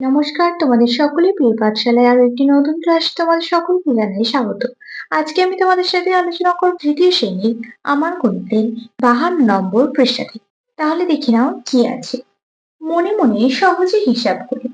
নমস্কার, তোমাদের সকলের প্রিয় পাঠশালায় আরো একটি নতুন ক্লাস তোমাদের সকলকে জানাই স্বাগত। আজকে আমি তোমাদের সাথে আলোচনা করব তৃতীয় শ্রেণীর আমার গণিতের 52 নম্বর পৃষ্ঠাটি। তাহলে দেখে নাও কি আছে। মনে মনে সহজে হিসাব করি।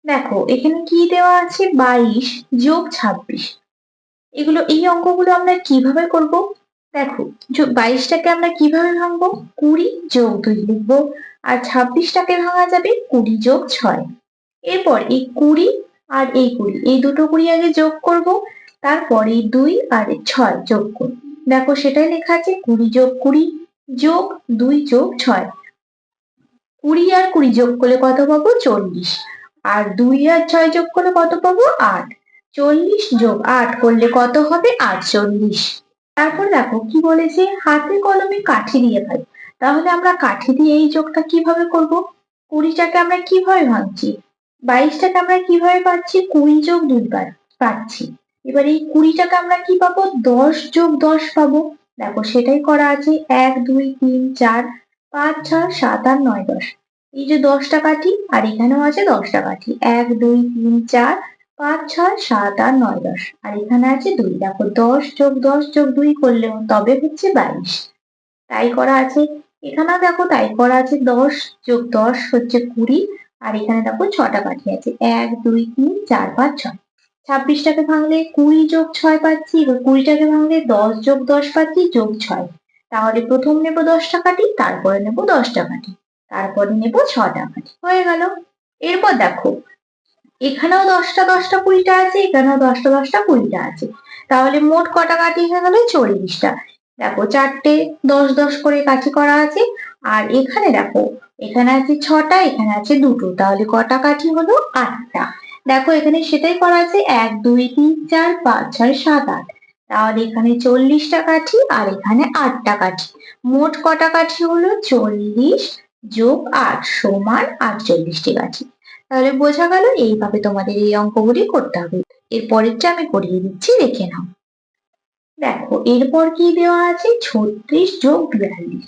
দেখো এখানে কি দেওয়া আছে, 22 যোগ 26। এই অঙ্কগুলো আমরা কিভাবে করব? দেখো 22টাকে আমরা কিভাবে ভাঙবো, 20 যোগ 2 লিখবো, আর 26টাকে ভাঙা যাবে 20 যোগ 6। এরপর এই 20 আর এই 20, এই দুটো 20 আগে যোগ করব, তারপর এই 2 আর 6 যোগ করব। দেখো সেটাই লেখা আছে, 20 যোগ 20 যোগ 2 যোগ 6। 20 আর 20 যোগ করলে কত পাবো, 40। আর 2 আর 6 যোগ করলে কত পাবো, 8। 40 যোগ 8 করলে কত হবে, 48। তারপর দেখো কি বলেছে, হাতে কলমে কাঠি দিয়ে ভাই। তাহলে আমরা কাঠি দিয়ে এই যোগটা কিভাবে করব? 20টাকে আমরা কিভাবে ভাঙছি, 22টাকে আমরা কিভাবে পাচ্ছি, 20 যোগ 2 পাচ্ছি। এবার এই 20টাকে আমরা কি পাবো, 10 যোগ 10 পাবো। দেখো সেটাই করা আছে, 1 2 3 4 5 6 7 8 9 10। এই যে 10টা কাঠি, আর এখানেও আছে 10টা কাঠি, 1 2 3 4 5 6 7 8 9 10। আর এখানে আছে 2। দেখো 10 যোগ 10 যোগ 2 করলে তবে হচ্ছে 22। তাই করা আছে। এখানেও দেখো তাই করা আছে, 10 যোগ 10 হচ্ছে 20। আর এখানে দেখো 6টা কাঠি আছে, 1 2 3 4 5 6। 26টাকে ভাঙলে 20 যোগ 6 পাচ্ছি, এবার 20টাকে ভাঙলে 10 যোগ 10 পাচ্ছি যোগ 6। তাহলে প্রথম নেব 10টা কাঠি, তারপরে নেব 10টা কাঠি, তারপরে নেব 6টা কাঠি, হয়ে গেল। এরপর দেখো এখানেও 10টা 10টা 20টা আছে, এখানেও 10টা 10টা 20টা আছে। তাহলে মোট কটা কাঠি হয়ে গেল, 40টা। দেখো 4টে 10 10 করে কাঠি করা আছে। আর এখানে দেখো, এখানে আছে 6টা, এখানে আছে 2টো, তাহলে কটা কাঠি হলো, 8টা। দেখো এখানে সেটাই করা আছে, 1 2 3 4 5 6 7 8। তাহলে এখানে 40টা কাঠি আর এখানে 8টা কাঠি। মোট কটা কাঠি হলো, 40 যোগ 8 সমান 48টি কাঠি। তাহলে বোঝা গেল এইভাবে তোমাদের এই অঙ্কগুলি করতে হবে। এর পরেরটা আমি করিয়ে দিচ্ছি, দেখে নাও। দেখো এরপর কি দেওয়া আছে, 36 যোগ 42।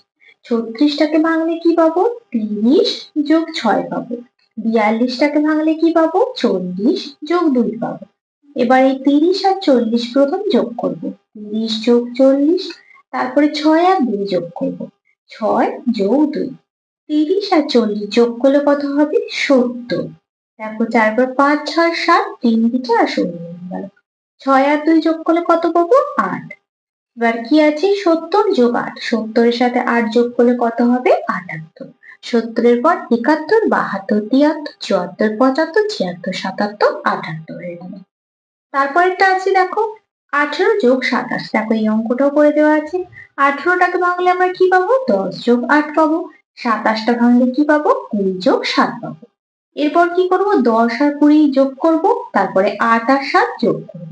36টাকে ভাঙলে কি পাবো, 30 যোগ 6 পাবো। 42টাকে ভাঙলে কি পাবো, 40 যোগ 2 পাবো। এবার এই 30 আর 40 প্রথম যোগ করব, 30 যোগ 40। তারপরে 6 আর 2 যোগ করব, 6 যোগ 2। 30 আর 40 যোগ করলে কত হবে, 70। দেখো 4 পর 5 6 7, 3 দিকে আর 0 হয়ে গেল। 6 আর 2 যোগ করলে কত পাবো, 8। এবার কি আছে, 70 যোগ 8। 70 এর সাথে 8 যোগ করলে কত হবে, 78। 70 এর পর 71 72 73 74 75 76 77 78 হয়ে গেল। তারপরেরটা আছে দেখো, 18 যোগ 27। দেখো এই অঙ্কটাও করে দেওয়া আছে। 18টাকে ভাঙলে আমরা কি পাবো, 10 যোগ 8 পাবো। 27টা ভাঙলে কি পাবো, 20 যোগ 7 পাবো। এরপর কি করব, 10 আর 20 যোগ করব, তারপরে 8 আর 7 যোগ করব।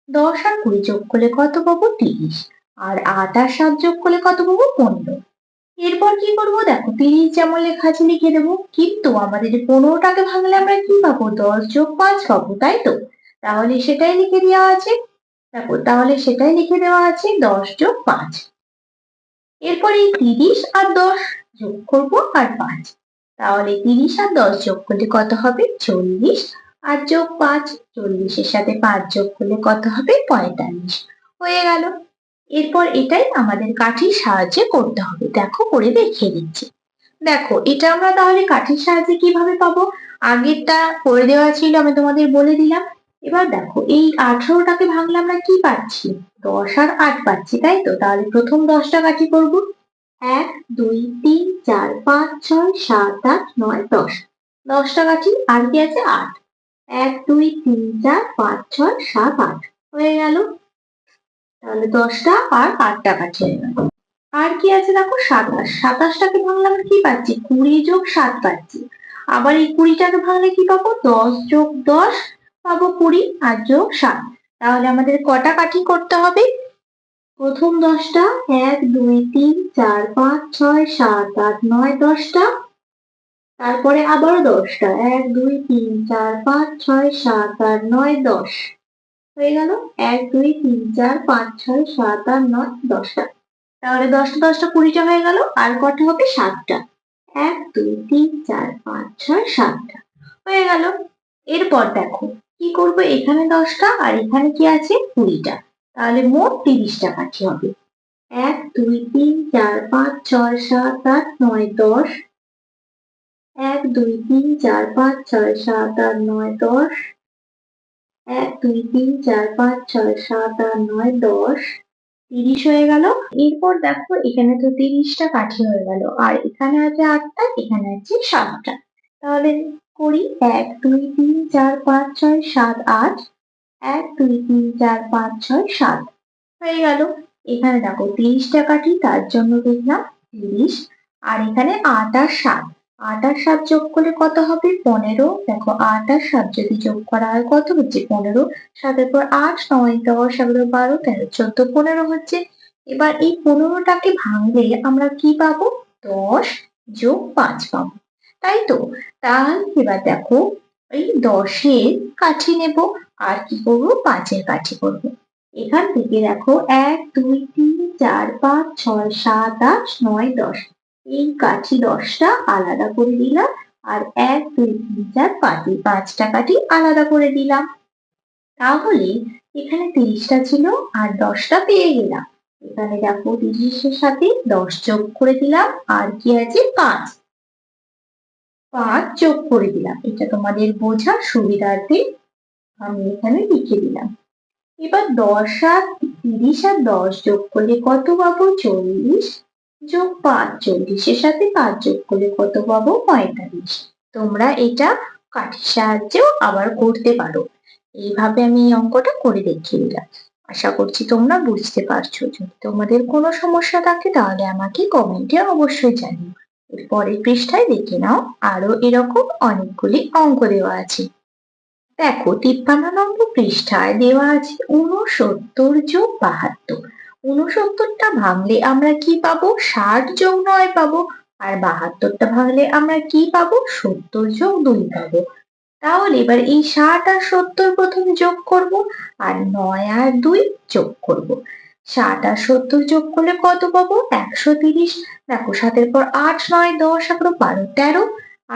10 আর 20 যোগ করলে কত পাবো, 30। আর 8 আর 7 যোগ করলে কত পাবো, 15। এরপর কি করব, দেখো 30 যেমন লেখা আছে লিখে দেবো, কিন্তু আমাদের 15টাকে ভাঙলে আমরা কি পাবো, 10 যোগ 5 পাবো, তাই তো? তাহলে সেটাই লিখে দেওয়া আছে। দেখো তাহলে সেটাই লিখে দেওয়া আছে, 10 যোগ 5। এরপর এই 30 আর 10 যোগ করব, আর 5। তাহলে 30 আর 10 যোগ করলে কত হবে, 40। আর যোগ 5, 40 এর সাথে 5 যোগ করলে কত হবে, 45। হয়ে গেল। এরপর এটাই আমাদের কাঠির সাহায্যে করতে হবে। দেখো করে দেখিয়ে দিচ্ছি। দেখো এটা আমরা তাহলে কাঠির সাহায্যে কিভাবে পাবো, আগেরটা করে দেওয়া ছিল, আমি তোমাদের বলে দিলাম। এবার দেখো এই 18টাকে ভাঙলে আমরা কি পাচ্ছি, 10 আর 8 পাচ্ছি, তাই তো? তাহলে প্রথম 10টা কাঠি করব, 1 2 3 4 5 6 7 8 9 10। 10টা কাঠি, আর কি আছে, 8। 1 2 3 4 5 6 7 8 হয়ে গেল। তাহলে 10টা আর 8টা কাঠি হয়ে গেল। আর কি আছে দেখো, 27। 27টাকে ভাঙলে আমরা কি পাচ্ছি, 20 যোগ 7 পাচ্ছি। আবার এই 20টাকে ভাঙলে কি পাবো, 10 যোগ 10 পাবো 20, আর যোগ 7। তাহলে আমাদের কটা কাঠি করতে হবে, প্রথম 10টা, 1 2 3 4 5 6 7 8 9 10টা। তারপরে আবারও 10টা, 1 2 3 4 5 6 7 8 9 10 হয়ে গেল। 1 2 3 4 5 6 7 8 9 10টা। তাহলে 10টা 10টা 20টা হয়ে গেল। আর কটা হবে, 7টা। 1 2 3 4 5 6 7টা হয়ে গেল। এরপর দেখো কি করবো, এখানে 10টা আর এখানে কি আছে 20টা, তাহলে মোট 30টা কাঠি হবে। 1 2 3 4 5 6 7 8 9 10। 1 2 3 4 5 6 7 8 9 10। 1 2 3 4 5 6 7 8 9 10। 30 হয়ে গেল। এরপর দেখো এখানে তো 30টা কাঠি হয়ে গেল, আর এখানে আছে 8টা, এখানে আছে 7টা। তাহলে করি 1 2 3 4 5 6 7 8। 1 2 3 4 5 6 7 হয়ে গেল। এখানে দেখো 30টা কাঠি, তার জন্য লিখলাম 30। আর এখানে 8 আর 7, 8 আর 7 যোগ করলে কত হবে 15। দেখো 8 আর 7 যদি যোগ করা হয় কত হচ্ছে 15। 7 পর 8 9 10 11 12 13 14 15 হচ্ছে। এবার এই 15টাকে ভাঙলে আমরা কি পাবো, 10 যোগ 5 পাবো, তাই তো। তাহলে এবার দেখো এই 10-এর কাঠি নেব, আর কি করবো 5-এর কাঠি করবো। এখান থেকে দেখো 1 2 3 4 5 6 7 8 9 10, এই কাঠি 10টা আলাদা করে দিলাম, আর 1 2 3 4 5 এই 5টা কাঠি আলাদা করে দিলাম। তাহলে এখানে 30টা ছিল আর 10টা পেয়ে গেলাম। এখানে দেখো 30-এর সাথে 10 যোগ করে দিলাম, আর কি আছে 5, 5 যোগ করে দিলাম। এটা তোমাদের বোঝার সুবিধার্থে আমি এখানে লিখে দিলাম। এবার 10 আর 30 আর 10 যোগ করলে কত পাবো 40, যোগ 5 40-এর সাথে 5 যোগ করলে কত পাবো 45। তোমরা এটা কাঠির সাহায্যেও আবার করতে পারো। এইভাবে আমি এই অঙ্কটা করে দেখিয়ে দিলাম। আশা করছি তোমরা বুঝতে পারছো। যদি তোমাদের কোনো সমস্যা থাকে তাহলে আমাকে কমেন্টে অবশ্যই জানিও। এর পরের পৃষ্ঠায় দেখে নাও, আরো এরকম অনেকগুলি অঙ্ক দেওয়া আছে। দেখো 53 নম্বর পৃষ্ঠায় দেওয়া আছে 69 যোগ 72। 69টা ভাঙলে আমরা কি পাবো 60 যোগ 9 পাবো, আর 72টা ভাঙলে আমরা কি পাবো 70 যোগ 2 পাবো। তাহলে এবার এই 60 আর 70 প্রথমে যোগ করব, আর 9 আর 2 যোগ করব। 60 আর 70 যোগ করলে কত পাবো 130। দেখো 7-এর পর 8 9 10 11 12 13,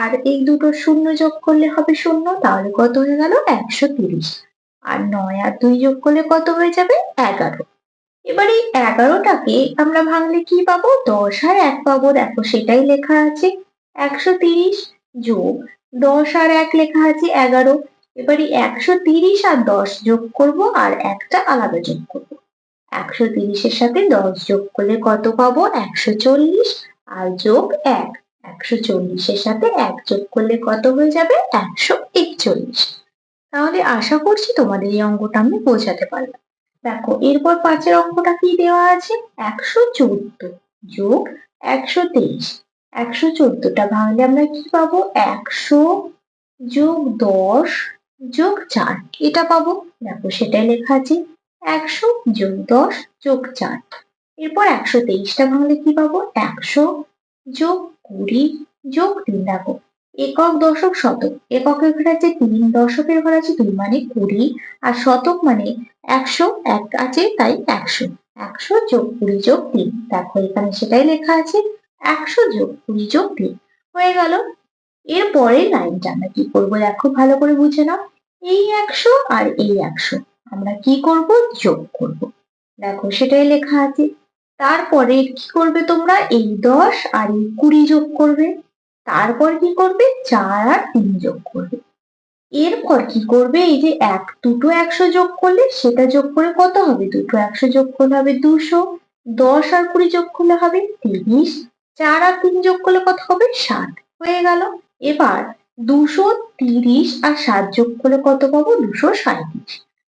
আর এই দুটো শূন্য যোগ করলে হবে 0, তাহলে কত হয়ে গেল 130। আর 9 আর 2 যোগ করলে কত হয়ে যাবে 11। এবার এই 11টাকে আমরা ভাঙলে কি পাবো 10 আর 1 পাবো। দেখো সেটাই লেখা আছে 130 যোগ 10 আর 1 লেখা আছে 11। এবার এই 130 আর 10 যোগ করব, আর একটা আলাদা যোগ করব। 130-এর সাথে 10 যোগ করলে কত পাবো 140, আর যোগ 1, 140-এর সাথে 1 যোগ করলে কত হয়ে যাবে 141। তাহলে আশা করছি তোমাদের এই অঙ্কটা আমি বোঝাতে পারলাম। দেখো এরপর 5-এর অঙ্কটা কি দেওয়া আছে 114 যোগ 123। 114টা ভাঙলে আমরা কি পাবো 100 যোগ 10 যোগ 4, এটা পাবো। দেখো সেটাই লেখা আছে 100 যোগ 10 যোগ 4। এরপর 123টা ভাঙলে কি পাবো 100 যোগ 20 যোগ 3। দেখো একক দশক শতক, এককের ঘর আছে 3, দশকের ঘর আছে 2 মানে 20, আর শতক মানে 100 এক আছে তাই 100। 100 যোগ 20 যোগ 3, দেখো এখানে সেটাই লেখা আছে 100 যোগ 20 যোগ 3 হয়ে গেল। এর পরের লাইনটা আমরা কি করবো দেখো ভালো করে বুঝে নাও। এই 100 আর এই 100 আমরা কি করব যোগ করব। দেখো সেটাই লেখা আছে। তারপরে কি করবে তোমরা এই 10 আর এই 20 যোগ করবে। তারপর কি করবে 4 আর 3 যোগ করবে। এরপর কি করবে এই যে দুটো 100 যোগ করলে সেটা যোগ করে কত হবে, দুটো 100 যোগ করলে হবে 200। 10 আর 20 যোগ করলে হবে 30। 4 আর 3 যোগ করলে কত হবে 60 হয়ে গেল। এবার 230 আর 60 যোগ করলে কত পাবো 237।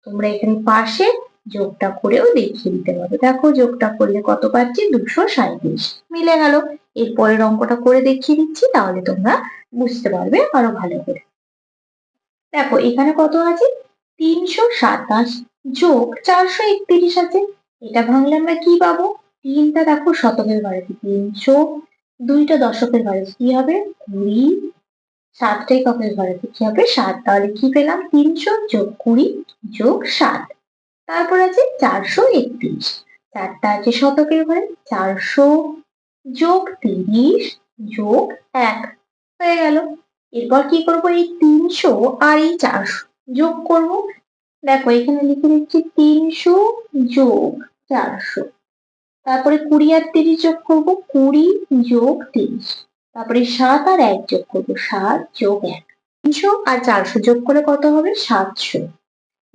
তোমরা এখানে পাশে যোগটা করেও দেখিয়ে দিতে পারো। দেখো যোগটা করলে কত পাচ্ছি 237 মিলে গেল। এর পরের অঙ্কটা করে দেখিয়ে দিচ্ছি, তাহলে তোমরা বুঝতে পারবে আরো ভালো করে। দেখো এখানে কত আছে 327 যোগ 431 আছে। এটা ভাঙলে আমরা কি পাবো, 3টা দেখো শতকের ঘরে 300, 2টা দশকের ঘরে কি হবে 20, 7টা এককের ঘরে কি হবে 7। তাহলে কি পেলাম 300 যোগ 20 যোগ 7। তারপর আছে 431, 4টা আছে শতকের ঘরে 400 যোগ 30 যোগ 1 হয়ে গেল। এরপর কি করব, এই 300 আর এই 400 যোগ করব। দেখো এখানে লিখে দিচ্ছি 300 যোগ 400। তারপরে 20 আর 30 যোগ করব, 20 যোগ 30। তারপরে 7 আর 1 যোগ করব, 7 যোগ 1। 300 আর 400 যোগ করে কত হবে, 700।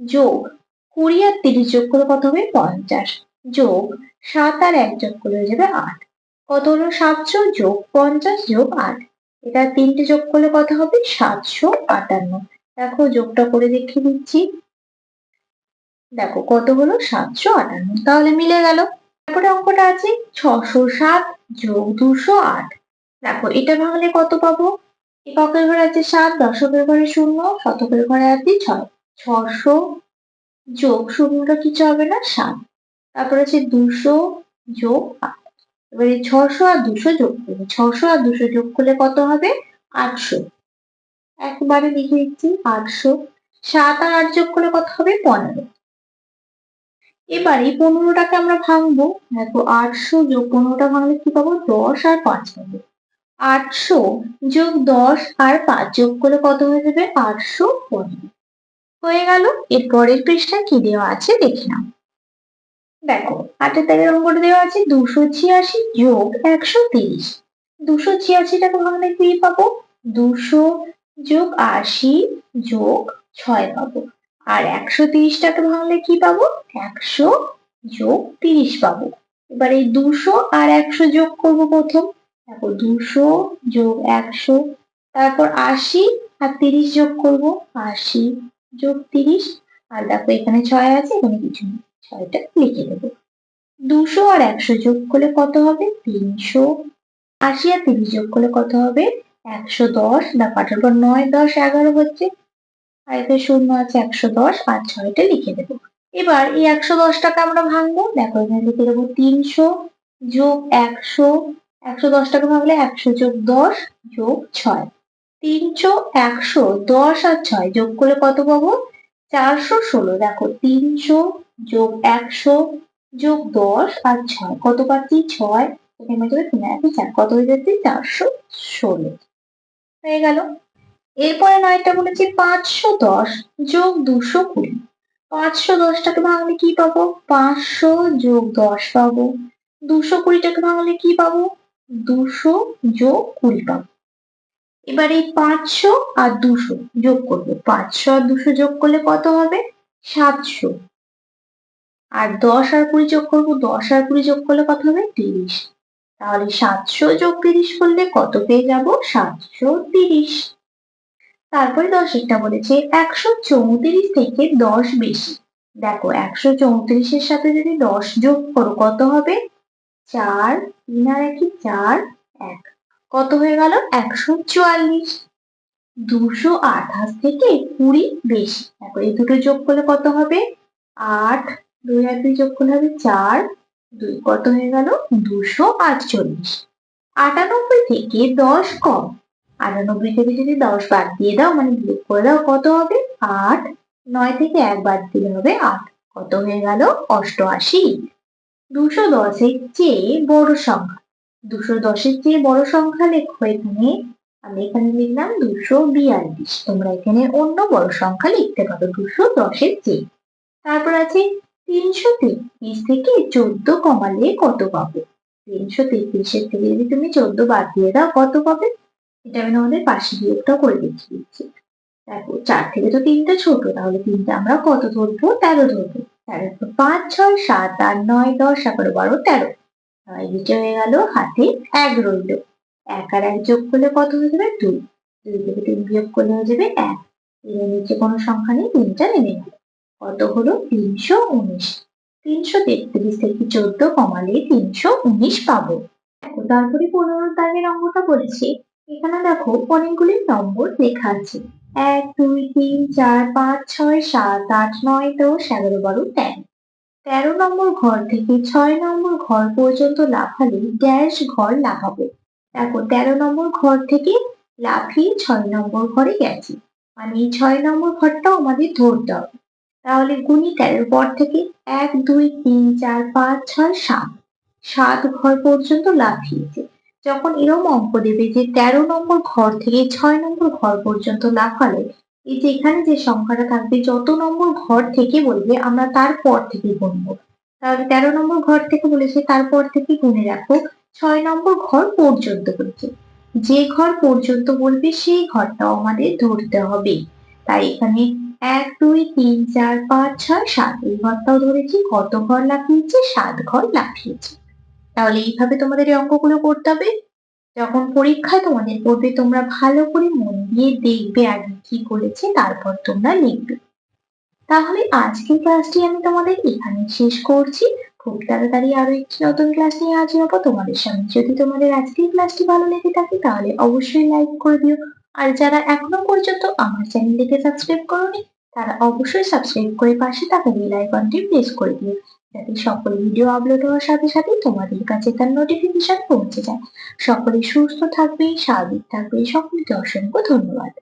যোগ 20 আর 30 যোগ করে কত হবে, 50। যোগ 7 আর 1 যোগ করে হয়ে যাবে 8। কত হলো, 700 যোগ 50 যোগ 8। এটা তিনটে যোগ করলে কত হবে, 758। দেখো যোগটা করে দেখিয়ে দিচ্ছি। দেখো কত হলো, 758। তাহলে মিলে গেল। তারপরে অঙ্কটা আছে 607 যোগ 208। দেখো এটা ভাঙলে কত পাবো, এককের ঘরে আছে 7, দশকের ঘরে 0, শতকের ঘরে আছে 6। 600 যোগ শূন্যটা কিছু হবে না, 7। তারপর আছে 200 যোগ 8। এবারে 600 আর 200 যোগ করবো, 600 আর 200 যোগ করলে কত হবে, 800। একবারে লিখে দিচ্ছি 800। 7 আর 8 যোগ করলে কত হবে, 15। এবার এই 15টাকে আমরা ভাঙবো। দেখো 800 যোগ 15টা ভাঙলে কি পাবো, 10 আর 5 পাবো। 800 যোগ 10 আর 5 যোগ করলে কত হয়ে যাবে, 815 হয়ে গেল। এর পরের পৃষ্ঠায় কি দেওয়া আছে দেখে নাও। দেখো 8 এর অঙ্কটা দেওয়া আছে 286 যোগ 130। 286টাকে ভাঙলে কি পাবো, 200 যোগ 80 যোগ 6 পাবো। আর 130টাকে ভাঙলে কি পাবো, 100 যোগ 30 পাবো। এবার এই 200 আর 100 যোগ করব প্রথম। দেখো 200 যোগ 100, তারপর 80 আর 30 যোগ করব, 80 যোগ 30। আর দেখো এখানে 6 আছে, এখানে কিছু নেই, 6টা লিখে দেবো। 200 আর 100 যোগ করলে কত হবে, 300। 80 আর 30 যোগ করলে কত হবে, 110। দেখো 8 পর 9, 10, 11 হচ্ছে। আর এখানে শূন্য আছে, 110 আর 6টা লিখে দেবো। এবার এই 110টাকে আমরা ভাঙবো। দেখো এখানে লিখে দেবো 300 যোগ 100। 110টাকে ভাঙলে 100 যোগ 10 যোগ 6। 300, 100, 10 আর 6 যোগ করলে কত পাবো, 416। দেখো 300 যোগ 100 যোগ 10 আর 6 কত পাচ্ছি, 6। এখানে মধ্যে 3 আর 4 কত হয়ে যাচ্ছে, 416 হয়ে গেল। এরপরে 9টা বলেছি 510 যোগ 220। 510টাকে ভাঙলে কি পাবো, 500 যোগ 10 পাবো। 220টাকে ভাঙলে কি পাবো, 200 যোগ 20 পাবো। এবার এই 500 আর 200 যোগ করবো। 500 আর 200 যোগ করলে কত হবে, 700। আর 10 আর 20 যোগ করবো, 10 আর 20 যোগ করলে কত হবে, 30। তাহলে 700 যোগ 30 করলে কত পেয়ে যাবো, 730। তারপরে 10টা বলেছে 134 থেকে 10 বেশি। দেখো 134-এর সাথে যদি 10 যোগ করো কত হবে, 4, 3 আর 1, 4, 1। কত হয়ে গেল, 144। 228 থেকে 20 বেশি। দেখো এই দুটো যোগ করলে কত হবে, 8, 2 আর 2 যোগ করলে হবে 4, 2 কত হয়ে গেল, 248। 98 থেকে 10 কম। 98 থেকে যদি 10 বাদ দিয়ে দাও, মানে বিয়োগ করে দাও, কত হবে, 8। 9 থেকে 1 বাদ দিলে হবে 8। কত হয়ে গেল, 88। 210-এর চেয়ে বড় সংখ্যা। 210-এর চেয়ে বড় সংখ্যা লেখো এখানে। আমি এখানে লিখলাম 242। তোমরা এখানে অন্য বড় সংখ্যা লিখতে পারো 210-এর চেয়ে। তারপর আছে 333 থেকে 14 কমালে কত পাবো। 333-এর থেকে যদি তুমি 14 বাদ দিয়ে দাও, কত পাবে। এটা আমি তোমাদের পাশে বিয়োগটাও করে দেখিয়ে দিচ্ছি। দেখো 4 থেকে তো 3টা ছোট, তাহলে 3টা আমরা কত ধরবো, 13 ধরবো। 13 5, 6, 7, 8, 9, 10, 11, 12, 13। নিচে হয়ে গেল, হাতে 1 রইল। 1 আর 1 যোগ করলে কত হয়ে যাবে, 2। 2 থেকে 3 বিয়োগ করলে হয়ে যাবে 1। এর নিচে কোনো সংখ্যা নেই, 3টা নেমে গেল। কত হলো, 319। 333 থেকে 14 কমালে 319 পাবো। দেখো তারপরে 15 দাগের অঙ্কটা বলেছে। এখানে দেখো অনেকগুলি নম্বর লেখা আছে। 1, 2, 3, 4, 5, 6, 7, 8, 9, 10, 11, 12, 13। 13 নম্বর ঘর থেকে 6 নম্বর ঘর পর্যন্ত লাফালে ড্যাশ ঘর লাফাবো। দেখো 13 নম্বর ঘর থেকে লাফিয়ে 6 নম্বর ঘরে গেছি, মানে এই 6 নম্বর ঘরটাও আমাদের ধরতে হবে। তাহলে গুণি 13 পর থেকে 1, 2, 3, 4, 5, 6, 7। 7 ঘর পর্যন্ত লাফিয়েছে। যখন এরকম অঙ্ক দেবে যে ১৩ নম্বর ঘর থেকে ৬ নম্বর ঘর পর্যন্ত লাফালে এই যে এখানে যে সংখ্যাটা থাকবে যত নম্বর ঘর থেকে বলবে আমরা তারপর থেকে গুনবো। তাহলে ১৩ নম্বর ঘর থেকে বলেছে তারপর থেকে গুনে রাখো ৬ নম্বর ঘর পর্যন্ত বলেছে। যে ঘর পর্যন্ত বলবে সেই ঘরটাও আমাদের ধরতে হবে। তাই এখানে ১, ২, ৩, ৪, ৫, ৬, ৭ এই ঘরটাও ধরেছি। কত ঘর লাফিয়েছে? ৭ ঘর লাফিয়েছে। তাহলে এইভাবে তোমাদের এই অঙ্কগুলো করতে হবে। যখন পরীক্ষায় তোমাদের পড়বে তোমরা ভালো করে মন দিয়ে দেখবে আগে কি বলেছে তারপর তোমরা লিখবে। তাহলে আজকের ক্লাসটি আমি তোমাদের এখানেই শেষ করছি। খুব তাড়াতাড়ি আরো একটি নতুন ক্লাস নিয়ে হাজির হবো তোমাদের সামনে। যদি তোমাদের আজকের ক্লাসটি ভালো লেগে থাকে তাহলে অবশ্যই লাইক করে দিও। আর যারা এখনো পর্যন্ত আমার চ্যানেলটিকে সাবস্ক্রাইব করোনি তারা অবশ্যই সাবস্ক্রাইব করে পাশে থাকা বেল আইকনটি প্রেস করে দিও, যাতে সকল ভিডিও আপলোড হওয়ার সাথে সাথে তোমাদের কাছে তার নোটিফিকেশন পৌঁছে যায়। সকলে সুস্থ থাকবে, স্বাভাবিক থাকবে। সকলকে অসংখ্য ধন্যবাদ।